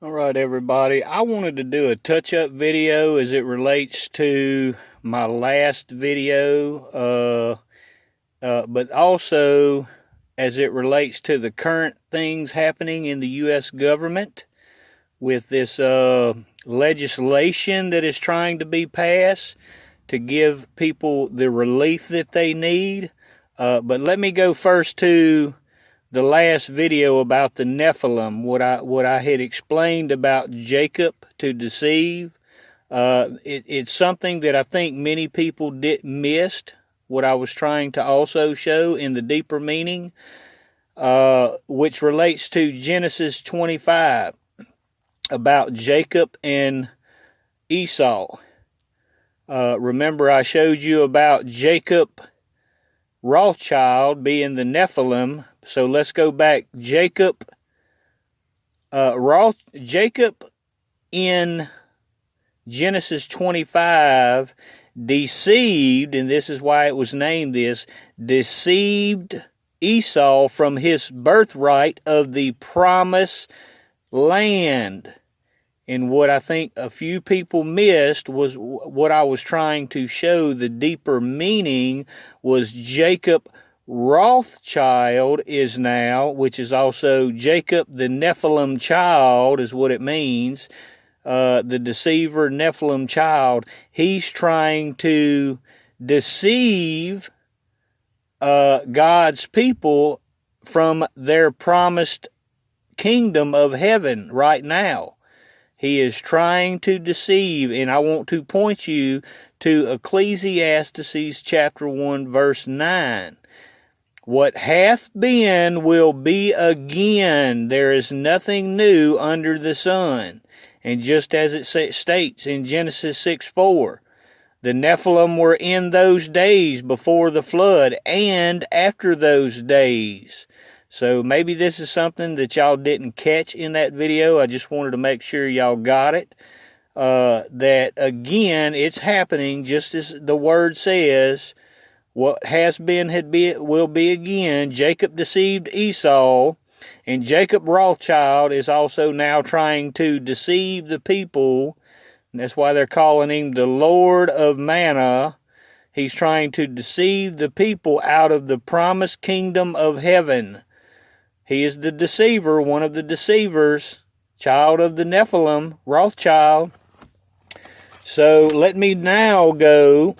All right, everybody. I wanted to do a touch-up video as it relates to my last video, but also as it relates to the current things happening in the U.S. government with this legislation that is trying to be passed to give people the relief that they need. But let me go first to the last video about the Nephilim, what I had explained about Jacob to deceive. It's something that I think many people missed, what I was trying to also show in the deeper meaning, which relates to Genesis 25, about Jacob and Esau. Remember I showed you about Jacob Rothschild being the Nephilim. So let's go back. Jacob in Genesis 25 deceived, and this is why it was named this, deceived Esau from his birthright of the promised land. And what I think a few people missed was what I was trying to show. The deeper meaning was Jacob Rothschild is now, which is also Jacob the Nephilim child is what it means. The deceiver Nephilim child. He's trying to deceive God's people from their promised kingdom of heaven right now. He is trying to deceive, and I want to point you to Ecclesiastes chapter 1 verse 9. What hath been will be again. There is nothing new under the sun. And just as it states in Genesis 6:4, the Nephilim were in those days before the flood and after those days. So maybe this is something that y'all didn't catch in that video. I just wanted to make sure y'all got it. That again, it's happening just as the word says. What has been will be again. Jacob deceived Esau, and Jacob Rothschild is also now trying to deceive the people. And that's why they're calling him the Lord of Manna. He's trying to deceive the people out of the promised kingdom of heaven. He is the deceiver, one of the deceivers, child of the Nephilim, Rothschild. So let me now go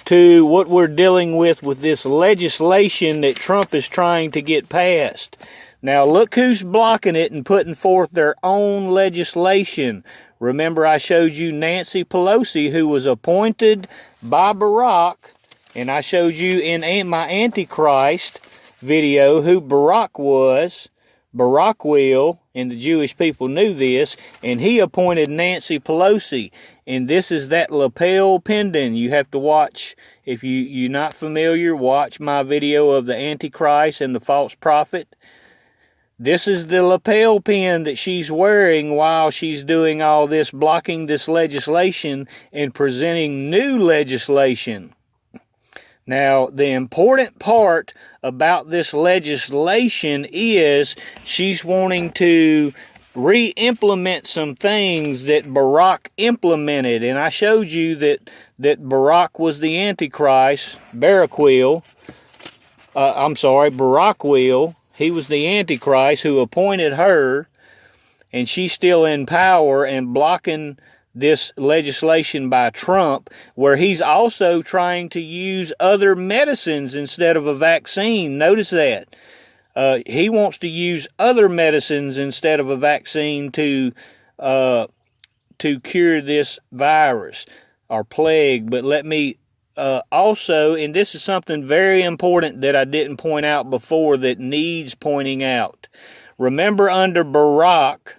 to what we're dealing with this legislation that Trump is trying to get passed. Now look who's blocking it and putting forth their own legislation. Remember I showed you Nancy Pelosi, who was appointed by Barack, and I showed you in my Antichrist video who Barack was. Barack will, and the Jewish people knew this, and he appointed Nancy Pelosi. And this is that lapel pendant. You have to watch, if you're not familiar, watch my video of the Antichrist and the false prophet. This is the lapel pin that she's wearing while she's doing all this, blocking this legislation and presenting new legislation. Now, the important part about this legislation is she's wanting to re-implement some things that Barack implemented. And I showed you that Barack was the Antichrist, Barack will. He was the Antichrist who appointed her, and she's still in power and blocking this legislation by Trump, where he's also trying to use other medicines instead of a vaccine. Notice that. He wants to use other medicines instead of a vaccine to cure this virus or plague. But let me also, and this is something very important that I didn't point out before that needs pointing out. Remember under Barack,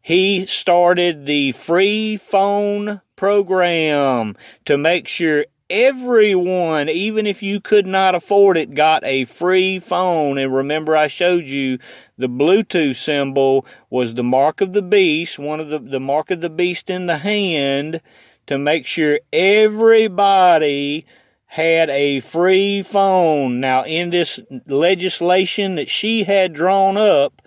he started the free phone program to make sure everyone, even if you could not afford it, got a free phone. And remember I showed you the Bluetooth symbol was the mark of the beast, one of the mark of the beast in the hand, to make sure everybody had a free phone. Now in this legislation that she had drawn up,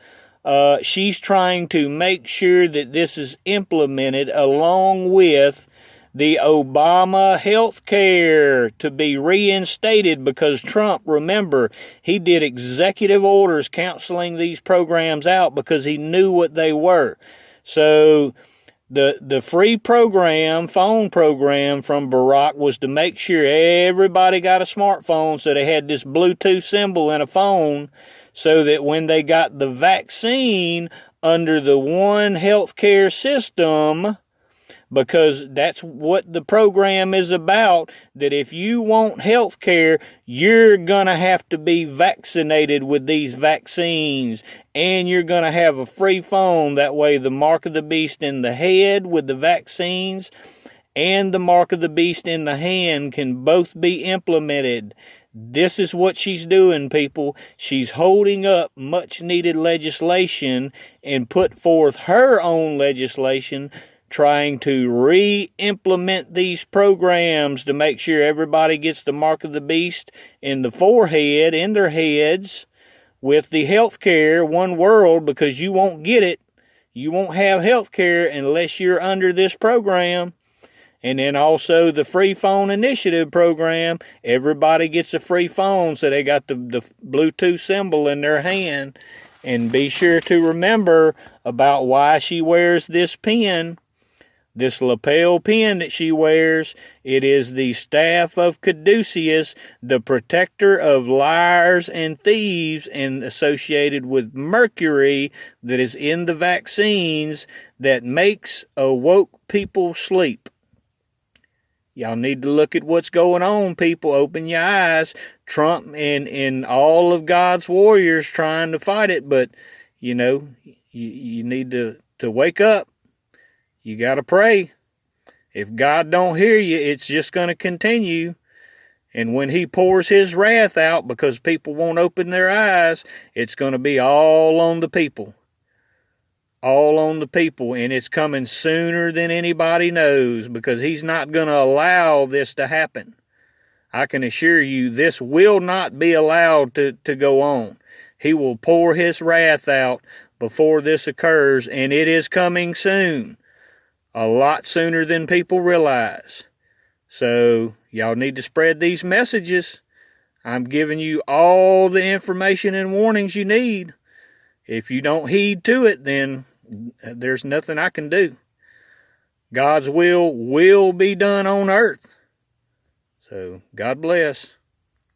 she's trying to make sure that this is implemented along with the Obama health care to be reinstated, because Trump, remember, he did executive orders canceling these programs out because he knew what they were. So the free program, phone program from Barack, was to make sure everybody got a smartphone, so they had this Bluetooth symbol in a phone, so that when they got the vaccine under the one healthcare system, because that's what the program is about, that if you want health care, you're going to have to be vaccinated with these vaccines, and you're going to have a free phone. That way the mark of the beast in the head with the vaccines and the mark of the beast in the hand can both be implemented. This is what she's doing, people. She's holding up much needed legislation and put forth her own legislation, trying to re-implement these programs to make sure everybody gets the mark of the beast in the forehead, in their heads, with the health care, one world, because you won't get it. You won't have health care unless you're under this program. And then also the free phone initiative program. Everybody gets a free phone, so they got the Bluetooth symbol in their hand. And be sure to remember about why she wears this pin. This lapel pin that she wears, it is the staff of Caduceus, the protector of liars and thieves, and associated with Mercury that is in the vaccines that makes awoke people sleep. Y'all need to look at what's going on, people. Open your eyes. Trump and all of God's warriors trying to fight it, but, you know, you need to wake up. You got to pray. If God don't hear you, it's just going to continue. And when he pours his wrath out because people won't open their eyes, it's going to be all on the people. All on the people. And it's coming sooner than anybody knows, because he's not going to allow this to happen. I can assure you this will not be allowed to go on. He will pour his wrath out before this occurs, and it is coming soon. A lot sooner than people realize. So, y'all need to spread these messages. I'm giving you all the information and warnings you need. If you don't heed to it, then there's nothing I can do. God's will be done on earth. So, God bless.